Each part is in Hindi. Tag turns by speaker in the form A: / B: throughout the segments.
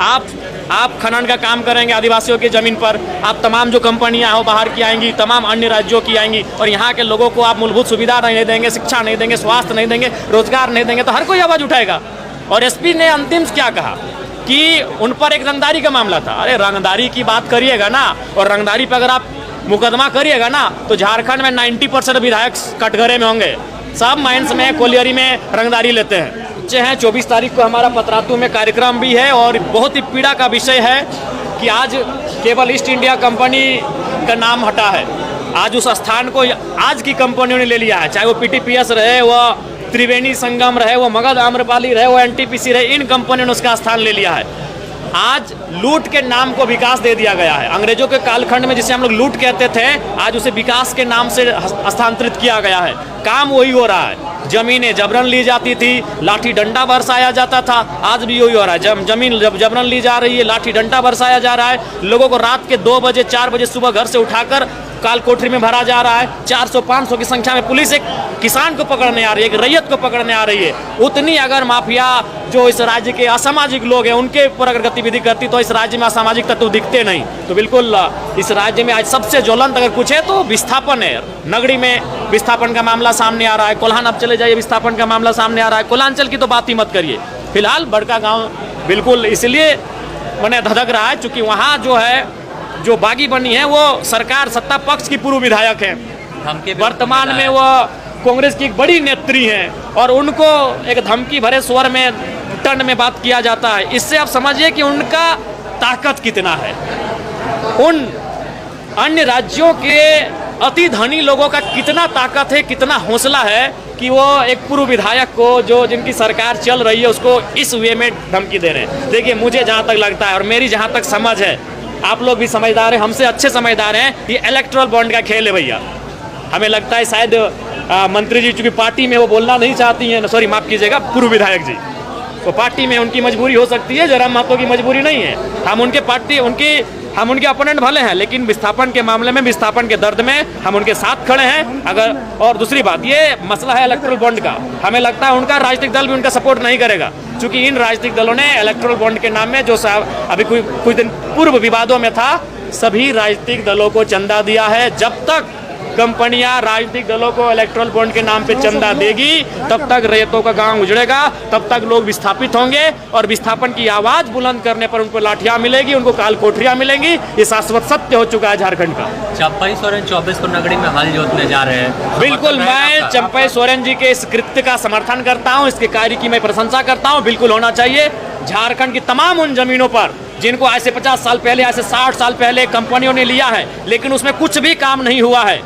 A: आप खनन का काम करेंगे आदिवासियों की ज़मीन पर, आप तमाम जो कंपनियां हो बाहर की आएंगी, तमाम अन्य राज्यों की आएंगी, और यहाँ के लोगों को आप मूलभूत सुविधा नहीं देंगे, शिक्षा नहीं देंगे, स्वास्थ्य नहीं देंगे, रोजगार नहीं देंगे, तो हर कोई आवाज़ उठाएगा। और एसपी ने अंतिम क्या कहा कि उन पर एक रंगदारी का मामला था। अरे रंगदारी की बात करिएगा ना, और रंगदारी पर अगर आप मुकदमा करिएगा ना, तो झारखंड में 90% विधायक कटघरे में होंगे, सब माइंस में, कोलियरी में रंगदारी लेते हैं। 24 तारीख को हमारा पतरातू में कार्यक्रम भी है, और बहुत ही पीड़ा का विषय है कि आज केवल ईस्ट इंडिया कंपनी का नाम हटा है। आज उस स्थान को आज की कंपनियों ने ले लिया है, चाहे वो पीटीपीएस रहे, वह त्रिवेणी संगम रहे, वो मगध आम्रपाली रहे, वो एनटीपीसी रहे, इन कंपनियों ने उसका स्थान ले लिया है। आज लूट के नाम को विकास दे दिया गया है। अंग्रेजों के कालखंड में जिसे हम लोग लूट कहते थे, आज उसे विकास के नाम से हस्तांतरित किया गया है। काम वही हो रहा है, जमीनें जबरन ली जाती थी, लाठी डंडा बरसाया जाता था, आज भी वही हो रहा है। जमीन जबरन ली जा रही है, लाठी डंडा बरसाया जा रहा है। लोगों को रात के 2 बजे 4 बजे सुबह घर से उठाकर काल कोठरी में भरा जा रहा है। 400-500 की संख्या में पुलिस एक किसान को पकड़ने आ रही है, एक रैयत को पकड़ने आ रही है। उतनी अगर माफिया जो इस राज्य के असामाजिक लोग हैं उनके ऊपर अगर गतिविधि करती तो इस राज्य में असामाजिक तत्व दिखते नहीं। तो बिल्कुल इस राज्य में आज सबसे ज्वलंत अगर कुछ है तो विस्थापन है। नगरी में विस्थापन का मामला सामने आ रहा है, कोल्हान अब चले जाइए, विस्थापन का मामला सामने आ रहा है। कोल्हांचल की तो बात ही मत करिए। फिलहाल बड़का गाँव बिल्कुल इसलिए मैंने धधक रहा है क्योंकि वहाँ जो है जो बागी बनी है वो सरकार सत्ता पक्ष की पूर्व विधायक है, वर्तमान में वो कांग्रेस की एक बड़ी नेत्री हैं, और उनको एक धमकी भरे स्वर में टन में बात किया जाता है। इससे आप समझिए कि उनका ताकत कितना है। उन अन्य राज्यों के अति धनी लोगों का कितना ताकत है, कितना हौसला है कि वो एक पूर्व विधायक को जो जिनकी सरकार चल रही है उसको इस वे में धमकी दे रहे हैं। देखिए मुझे जहाँ तक लगता है और मेरी जहाँ तक समझ है, आप लोग भी समझदार हैं, हमसे अच्छे समझदार हैं, ये इलेक्टोरल बॉन्ड का खेल है भैया। हमें लगता है शायद मंत्री जी चूंकि पार्टी में वो बोलना नहीं चाहती हैं, सॉरी माफ़ कीजिएगा, पूर्व विधायक जी, तो पार्टी में उनकी मजबूरी हो सकती है, जयराम महतो की मजबूरी नहीं है। हम उनके अपोनेंट भले हैं, लेकिन विस्थापन के मामले में, विस्थापन के दर्द में हम उनके साथ खड़े हैं। अगर और दूसरी बात, ये मसला है इलेक्टोरल बॉन्ड का, हमें लगता है उनका राजनीतिक दल भी उनका सपोर्ट नहीं करेगा, क्योंकि इन राजनीतिक दलों ने इलेक्टोरल बॉन्ड के नाम में जो अभी कुछ दिन पूर्व विवादों में था, सभी राजनीतिक दलों को चंदा दिया है। जब तक कंपनियां राजनीतिक दलों को इलेक्टोरल बॉन्ड के नाम पे चंदा देगी, तब तक रैयतों का गांव उजड़ेगा, तब तक लोग विस्थापित होंगे, और विस्थापन की आवाज बुलंद करने पर उनको लाठियां मिलेगी, उनको काल कोठरियां मिलेंगी। ये शाश्वत सत्य हो चुका है झारखंड का।
B: चंपई सोरेन 24 को नगरी में हल जोतने जा रहे हैं।
A: बिल्कुल, मैं चंपई सोरेन जी के इस कृत्य का समर्थन करता हूँ, इसके कार्य की मैं प्रशंसा करता हूँ। बिल्कुल होना चाहिए। झारखंड की तमाम उन जमीनों पर जिनको आज से 50 साल पहले, आज से 60 साल पहले कंपनियों ने लिया है, लेकिन उसमें कुछ भी काम नहीं हुआ है,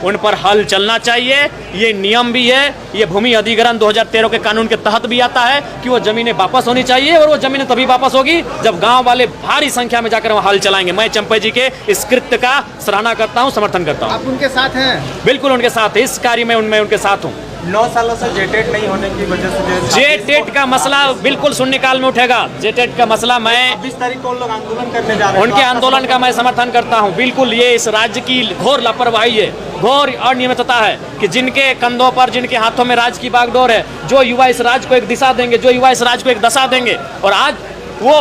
A: उन पर हल चलना चाहिए। ये नियम भी है, ये भूमि अधिग्रहण 2013 के कानून के तहत भी आता है कि वो जमीनें वापस होनी चाहिए, और वो जमीनें तभी वापस होगी जब गांव वाले भारी संख्या में जाकर वहाँ हल चलाएंगे। मैं चंपई जी के इस कृत्य का सराहना करता हूँ, समर्थन करता हूँ।
C: आप उनके साथ हैं?
A: बिल्कुल उनके साथ, इस कार्य में उनके साथ हूँ।
C: 9 सालों से जेटेट नहीं होने की वजह से
A: जेटेट का मसला बिल्कुल शून्यकाल में उठेगा। जेटेट का मसला मैं
C: 20 तारीख को लोग आंदोलन करने जा रहे हैं,
A: उनके आंदोलन का मैं समर्थन करता हूं। बिल्कुल ये इस राज्य की घोर लापरवाही है, घोर अनियमितता है कि जिनके कंधों पर, जिनके हाथों में राज की बागडोर है, जो युवा इस राज्य को एक दिशा देंगे, जो युवा इस राज्य को एक दशा देंगे, और आज वो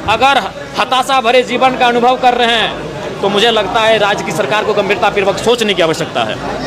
A: अगर हताशा भरे जीवन का अनुभव कर रहे हैं, तो मुझे लगता है राज्य की सरकार को गंभीरतापूर्वक सोचने की आवश्यकता है।